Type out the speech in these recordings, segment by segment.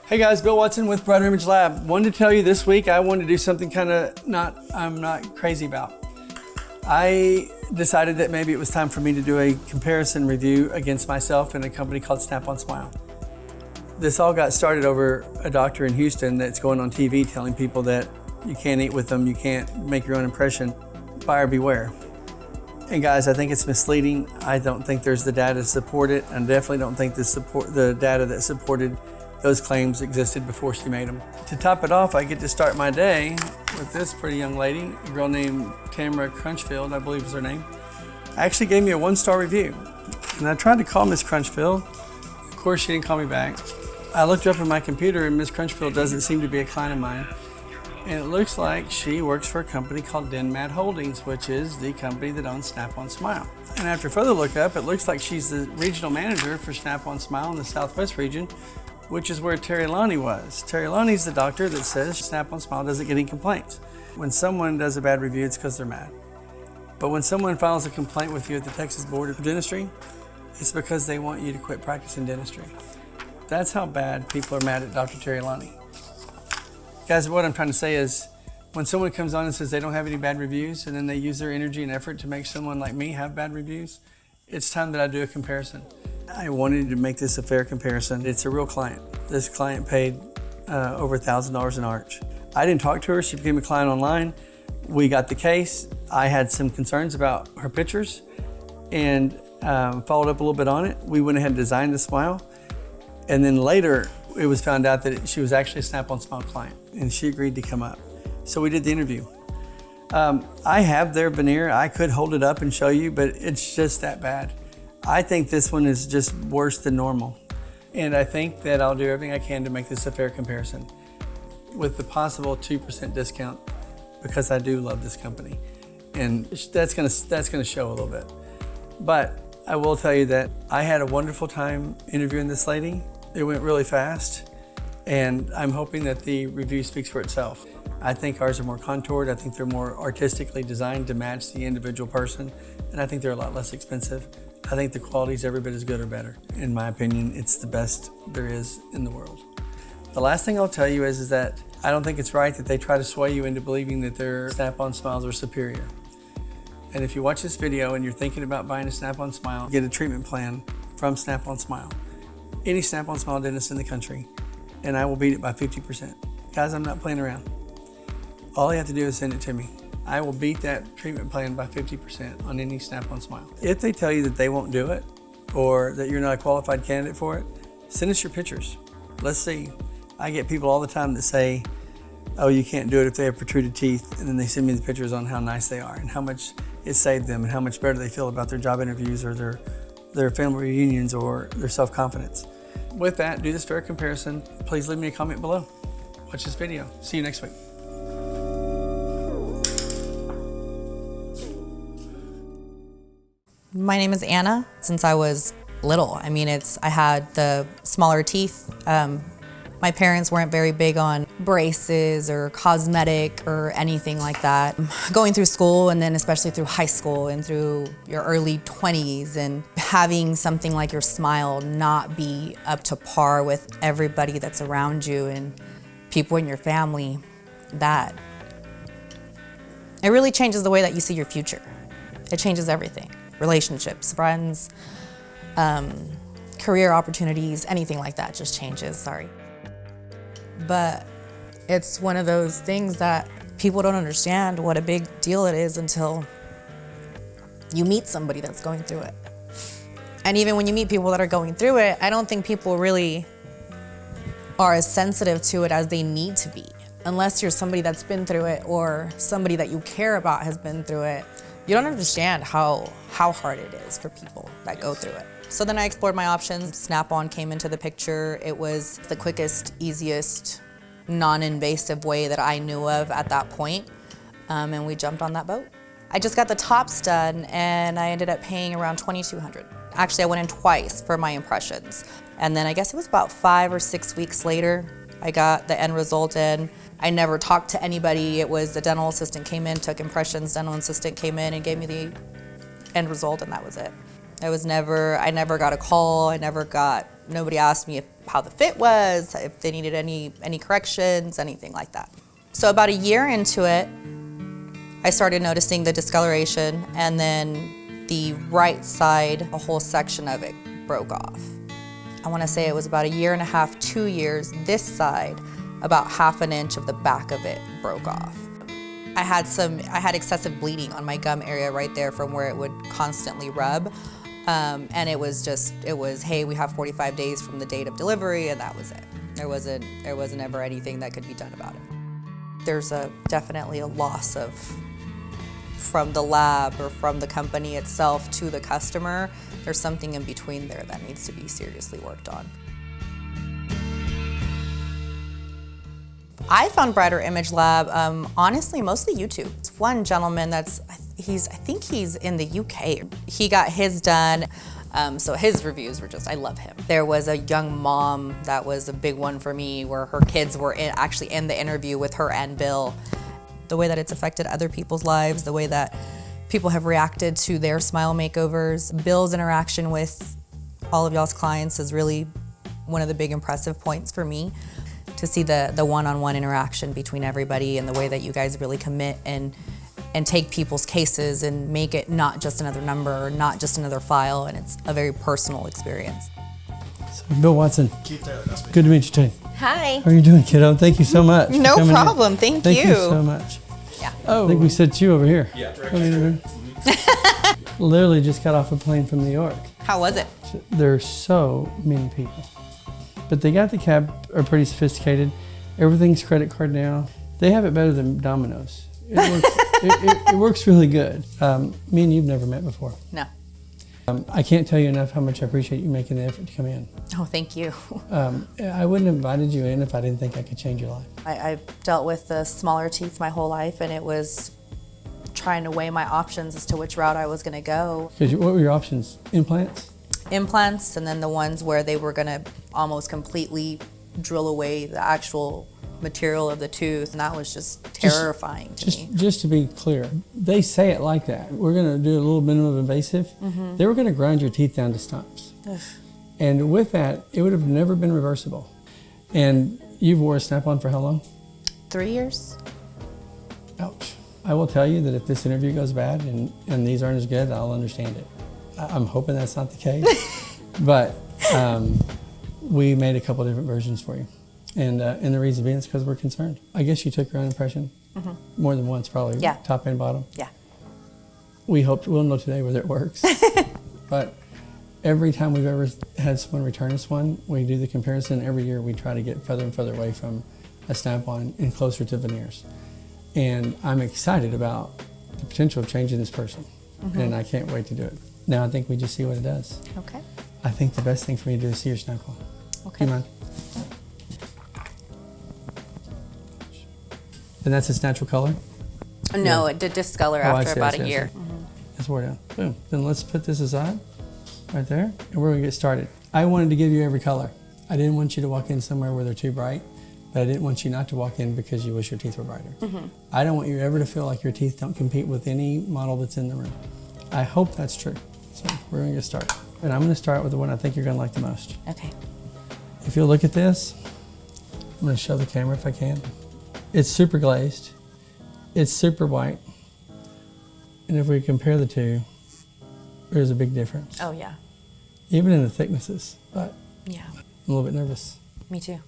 Hey guys, Bill Watson with Brighter Image Lab. Wanted to tell you this week I wanted to do something I'm not crazy about. I decided that maybe it was time for me to do a comparison review against myself and a company called Snap-on Smile. This all got started over a doctor in Houston that's going on TV telling people that you can't eat with them, you can't make your own impression. Buyer beware. And guys, I think it's misleading. I don't think there's the data to support it, and definitely don't think the data that supported those claims existed before she made them. To top it off, I get to start my day with this pretty young lady, a girl named Tamara Crunchfield, I believe is her name. Actually gave me a 1-star review. And I tried to call Miss Crunchfield. Of course, she didn't call me back. I looked her up on my computer and Miss Crunchfield doesn't seem to be a client of mine. And it looks like she works for a company called Denmad Holdings, which is the company that owns Snap-on Smile. And after further lookup, it looks like she's the regional manager for Snap-on Smile in the Southwest region, which is where Terry Lonnie was. Terry Lonnie's the doctor that says Snap-on Smile doesn't get any complaints. When someone does a bad review, it's because they're mad. But when someone files a complaint with you at the Texas Board of Dentistry, it's because they want you to quit practicing dentistry. That's how bad people are mad at Dr. Terry Lonnie. Guys, what I'm trying to say is, when someone comes on and says they don't have any bad reviews, and then they use their energy and effort to make someone like me have bad reviews, it's time that I do a comparison. I wanted to make this a fair comparison. It's a real client. This client paid over $1,000 in Arch. I didn't talk to her. She became a client online. We got the case. I had some concerns about her pictures and followed up a little bit on it. We went ahead and designed the smile. And then later, it was found out that she was actually a Snap-on Smile client, and she agreed to come up. So we did the interview. I have their veneer. I could hold it up and show you, but it's just that bad. I think this one is just worse than normal. And I think that I'll do everything I can to make this a fair comparison with the possible 2% discount, because I do love this company. And that's gonna show a little bit. But I will tell you that I had a wonderful time interviewing this lady. It went really fast, and I'm hoping that the review speaks for itself. I think ours are more contoured. I think they're more artistically designed to match the individual person, and I think they're a lot less expensive. I think the quality is every bit as good or better. In my opinion, it's the best there is in the world. The last thing I'll tell you is that I don't think it's right that they try to sway you into believing that their Snap-on Smiles are superior. And if you watch this video and you're thinking about buying a Snap-on Smile, get a treatment plan from Snap-on Smile. Any Snap-on Smile dentist in the country, and I will beat it by 50%. Guys, I'm not playing around. All you have to do is send it to me. I will beat that treatment plan by 50% on any Snap-on Smile. If they tell you that they won't do it, or that you're not a qualified candidate for it, send us your pictures. Let's see. I get people all the time that say, oh, you can't do it if they have protruded teeth, and then they send me the pictures on how nice they are and how much it saved them and how much better they feel about their job interviews or their family reunions or their self-confidence. With that, do this fair comparison. Please leave me a comment below. Watch this video. See you next week. My name is Anna. Since I was little, I had the smaller teeth. My parents weren't very big on braces or cosmetic or anything like that. Going through school, and then especially through high school and through your early 20s, and having something like your smile not be up to par with everybody that's around you and people in your family, that it really changes the way that you see your future. It changes everything. Relationships, friends, career opportunities, anything like that just changes, sorry. But it's one of those things that people don't understand what a big deal it is until you meet somebody that's going through it. And even when you meet people that are going through it, I don't think people really are as sensitive to it as they need to be. Unless you're somebody that's been through it or somebody that you care about has been through it, you don't understand how hard it is for people that go through it. So then I explored my options. Snap-on came into the picture. It was the quickest, easiest, non-invasive way that I knew of at that point, and we jumped on that boat. I just got the tops done, and I ended up paying around $2,200. Actually, I went in twice for my impressions, and then I guess it was about 5 or 6 weeks later, I got the end result in. I never talked to anybody. It was the dental assistant came in, took impressions, dental assistant came in and gave me the end result, and that was it. I never got a call. Nobody asked me how the fit was, if they needed any corrections, anything like that. So about a year into it, I started noticing the discoloration, and then the right side, a whole section of it broke off. I want to say it was about a year and a half, 2 years, this side, about half an inch of the back of it broke off. I had excessive bleeding on my gum area right there from where it would constantly rub. And it was, hey, we have 45 days from the date of delivery, and that was it. There wasn't ever anything that could be done about it. There's definitely a loss from the lab or from the company itself to the customer. There's something in between there that needs to be seriously worked on. I found Brighter Image Lab, honestly, mostly YouTube. It's one gentleman I think he's in the UK. He got his done, so his reviews were I love him. There was a young mom that was a big one for me, where her kids were actually in the interview with her and Bill. The way that it's affected other people's lives, the way that people have reacted to their smile makeovers. Bill's interaction with all of y'all's clients is really one of the big impressive points for me. To see the one-on-one interaction between everybody and the way that you guys really commit and take people's cases and make it not just another number or not just another file, and it's a very personal experience. So, Bill Watson, good to meet you today. Hi. How are you doing, kiddo? Thank you so much. No problem. Thank you. Thank you so much. Yeah. Oh, I think we sent you over here. Yeah. Literally just got off a plane from New York. How was it? There's so many people. But they got the cab, are pretty sophisticated. Everything's credit card now. They have it better than Domino's. It works, it works really good. Me and you've never met before. No. I can't tell you enough how much I appreciate you making the effort to come in. Oh, thank you. I wouldn't have invited you in if I didn't think I could change your life. I've dealt with the smaller teeth my whole life, and it was trying to weigh my options as to which route I was going to go. Because what were your options? Implants? Implants, and then the ones where they were going to almost completely drill away the actual material of the tooth, and that was just terrifying to me. Just to be clear, they say it like that. We're going to do a little minimum invasive. They were going to grind your teeth down to stumps. Ugh. And with that, it would have never been reversible. And you've wore a Snap-on for how long? 3 years. Ouch. I will tell you that if this interview goes bad and these aren't as good, I'll understand it. I'm hoping that's not the case. But we made a couple different versions for you. And the reason being is because we're concerned. I guess you took your own impression more than once, probably. Yeah. Top and bottom. Yeah. We'll know today whether it works. But every time we've ever had someone return us one, we do the comparison. Every year we try to get further and further away from a Snap-on and closer to veneers. And I'm excited about the potential of changing this person. And I can't wait to do it. Now I think we just see what it does. Okay. I think the best thing for me to do is see your Snap-on. Okay. Do you mind? And that's its natural color? No, it did discolor Oh, I after see, about I see, a I year. see. That's wore down. Boom. Then let's put this aside, right there, and we're gonna get started. I wanted to give you every color. I didn't want you to walk in somewhere where they're too bright, but I didn't want you not to walk in because you wish your teeth were brighter. I don't want you ever to feel like your teeth don't compete with any model that's in the room. I hope that's true. So we're gonna get started. And I'm gonna start with the one I think you're gonna like the most. Okay. If you'll look at this, I'm gonna show the camera if I can. It's super glazed. It's super white. And if we compare the two, there's a big difference. Oh, yeah. Even in the thicknesses, but Yeah. I'm a little bit nervous. Me too.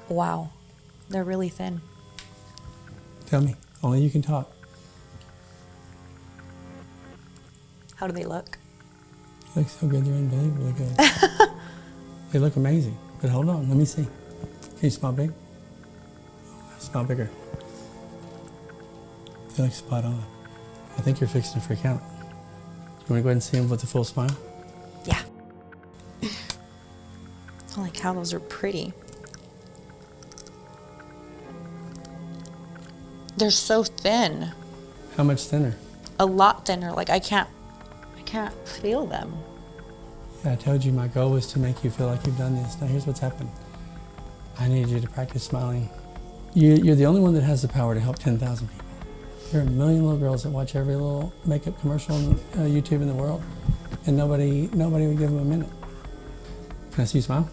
Wow. They're really thin. Tell me, only you can talk. How do they look? They look so good, they're unbelievably good. They look amazing, but hold on, let me see. Can you smile big? Smile bigger. They look spot on. I think you're fixing to freak out. You want to go ahead and see them with the full smile? Yeah. Holy cow, those are pretty. They're so thin. How much thinner? A lot thinner. Like I can't feel them. Yeah, I told you my goal was to make you feel like you've done this. Now here's what's happened. I need you to practice smiling. You're the only one that has the power to help 10,000 people. There are a million little girls that watch every little makeup commercial on YouTube in the world, and nobody would give them a minute. Can I see you smile?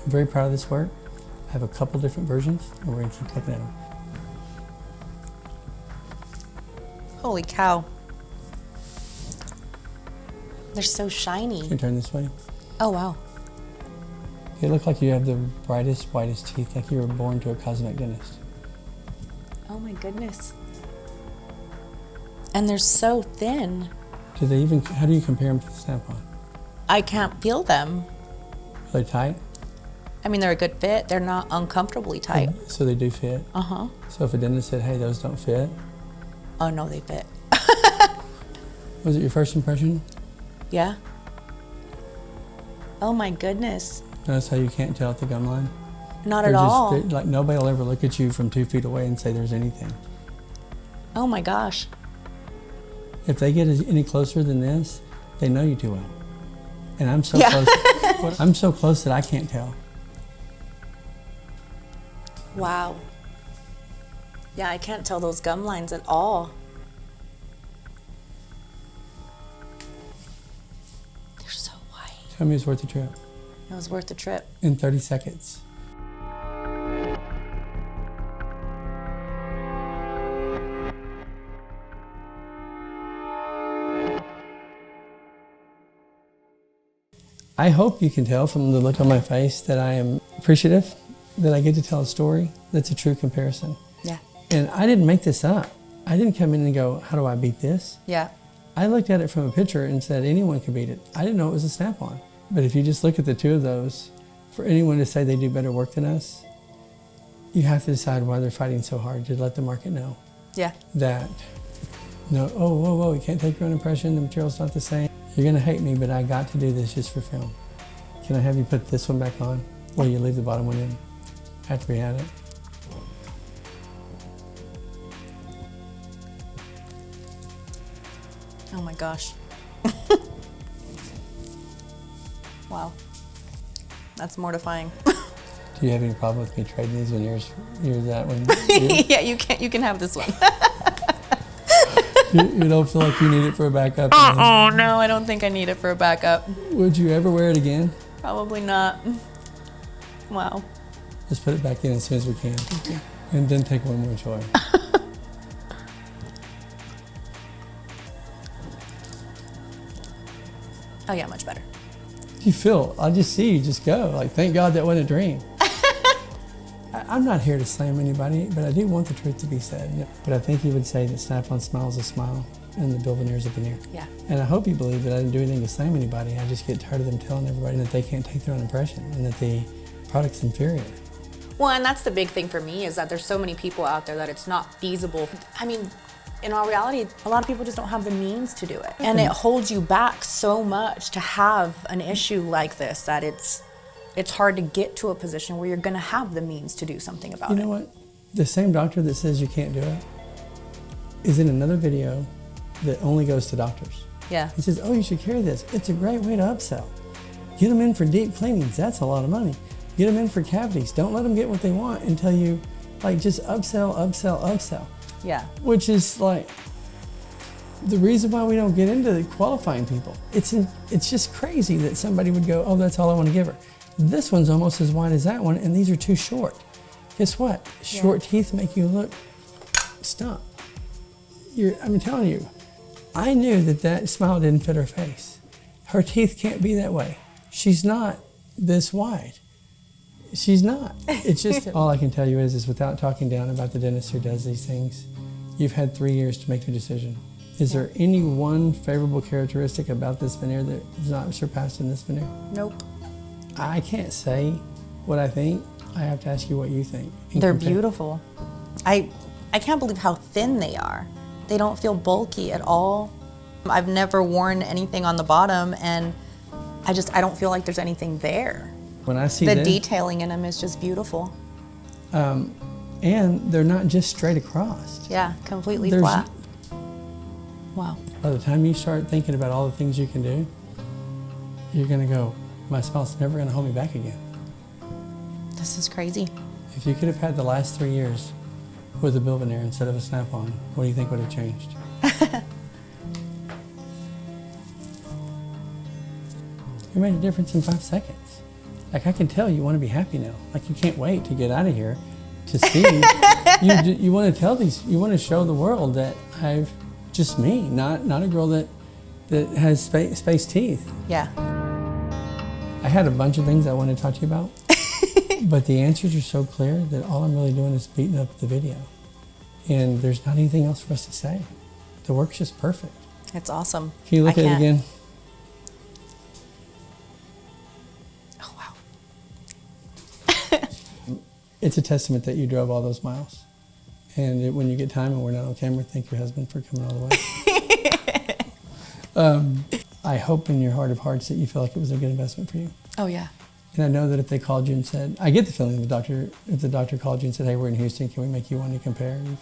I'm very proud of this work. I have a couple different versions, and we're gonna keep looking at them. Holy cow. They're so shiny. Can you turn this way? Oh, wow. You look like you have the brightest, whitest teeth, like you were born to a cosmetic dentist. Oh my goodness. And they're so thin. How do you compare them to the Snap-on? I can't feel them. Are they tight? I mean, they're a good fit. They're not uncomfortably tight. So they do fit? Uh-huh. So if a dentist said, hey, those don't fit? Oh, no, they fit. Was it your first impression? Yeah. Oh my goodness. Notice how you can't tell at the gum line? Not at all. Like nobody will ever look at you from 2 feet away and say there's anything. Oh my gosh. If they get any closer than this, they know you too well. And I'm so Yeah. close. I'm so close that I can't tell. Wow. Yeah, I can't tell those gum lines at all. They're so white. Tell me it's worth the trip. It was worth the trip. In 30 seconds. I hope you can tell from the look on my face that I am appreciative, that I get to tell a story that's a true comparison. Yeah. And I didn't make this up. I didn't come in and go, how do I beat this? Yeah. I looked at it from a picture and said anyone could beat it. I didn't know it was a Snap-on. But if you just look at the two of those, for anyone to say they do better work than us, you have to decide why they're fighting so hard to let the market know Yeah. that, no, oh, whoa, whoa, you can't take your own impression, the material's not the same. You're gonna hate me, but I got to do this just for film. Can I have you put this one back on while you leave the bottom one in after we had it? Oh my gosh. Wow. That's mortifying. Do you have any problem with me trading these veneers? Yours that one? Yeah, you can have this one. You don't feel like you need it for a backup? Oh no, I don't think I need it for a backup. Would you ever wear it again? Probably not. Wow. Let's put it back in as soon as we can. Okay. And then take one more try. Oh yeah, much better. You feel, I just see you just go. Like, thank God that wasn't a dream. I'm not here to slam anybody, but I do want the truth to be said. But I think you would say that Snap-on Smile is a smile and the Bill Veneer is a veneer. Yeah. And I hope you believe that I didn't do anything to slam anybody. I just get tired of them telling everybody that they can't take their own impression and that the product's inferior. Well, and that's the big thing for me is that there's so many people out there that it's not feasible. I mean, in all reality, a lot of people just don't have the means to do it. And it holds you back so much to have an issue like this that it's hard to get to a position where you're gonna have the means to do something about it. You know what? The same doctor that says you can't do it is in another video that only goes to doctors. Yeah. He says, oh, you should carry this. It's a great way to upsell. Get them in for deep cleanings. That's a lot of money. Get them in for cavities. Don't let them get what they want until you, like, just upsell, upsell, upsell. Yeah. Which is like the reason why we don't get into qualifying people. It's just crazy that somebody would go, oh, that's all I want to give her. This one's almost as wide as that one, and these are too short. Guess what? Short teeth make you look stumped. I'm telling you, I knew that smile didn't fit her face. Her teeth can't be that way. She's not this wide. She's not. It's just, all I can tell you is without talking down about the dentist who does these things, you've had 3 years to make your decision. Is there any one favorable characteristic about this veneer that is not surpassed in this veneer? Nope. I can't say what I think. I have to ask you what you think. They're beautiful. I can't believe how thin they are. They don't feel bulky at all. I've never worn anything on the bottom, and I don't feel like there's anything there. When I see The this, detailing in them is just beautiful. and they're not just straight across. Yeah, completely There's- flat. Wow. By the time you start thinking about all the things you can do, you're gonna go, my smile's never gonna hold me back again. This is crazy. If you could have had the last 3 years with a Bilveneer instead of a Snap-on, what do you think would have changed? You made a difference in 5 seconds. Like, I can tell you want to be happy now. Like, you can't wait to get out of here to see. you want to tell these, you want to show the world that I've just me, not a girl that has space teeth. Yeah. I had a bunch of things I wanted to talk to you about, but the answers are so clear that all I'm really doing is beating up the video. And there's not anything else for us to say. The work's just perfect. It's awesome. Can you look at it again? Oh, wow. It's a testament that you drove all those miles. And when you get time and we're not on camera, thank your husband for coming all the way. I hope in your heart of hearts that you feel like it was a good investment for you. Oh, yeah. And I know that if they called you and said, I get the feeling if the doctor called you and said, hey, we're in Houston, can we make you one to compare? You go,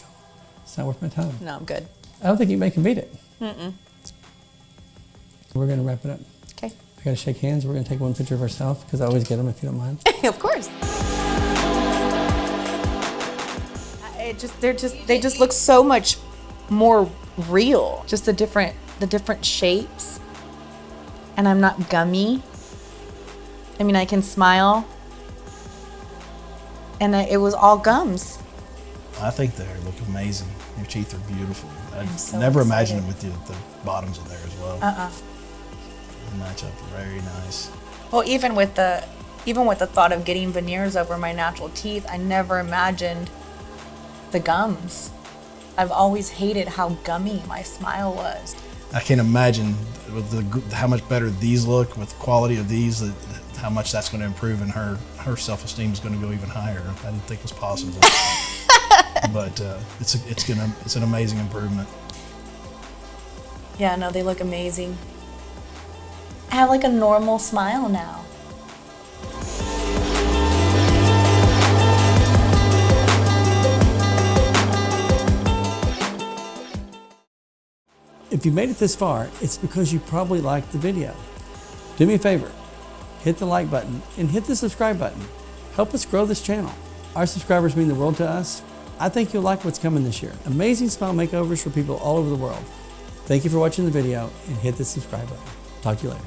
it's not worth my time. No, I'm good. I don't think you can make him beat it. Mm-mm. We're going to wrap it up. Okay. I got to shake hands. We're going to take one picture of ourselves because I always get them if you don't mind. Of course. They just look so much more real. Just the different shapes. And I'm not gummy. I mean, I can smile. And it was all gums. I think they look amazing. Your teeth are beautiful. I so never excited. imagined it with the bottoms in there as well. They match up very nice. Well, even with the thought of getting veneers over my natural teeth, I never imagined the gums. I've always hated how gummy my smile was. I can't imagine with how much better these look with the quality of these, how much that's going to improve, and her self-esteem is going to go even higher. I didn't think it was possible. But it's an amazing improvement. Yeah, no, they look amazing. I have like a normal smile now. If you made it this far, it's because you probably liked the video. Do me a favor, hit the like button and hit the subscribe button. Help us grow this channel. Our subscribers mean the world to us. I think you'll like what's coming this year. Amazing smile makeovers for people all over the world. Thank you for watching the video and hit the subscribe button. Talk to you later.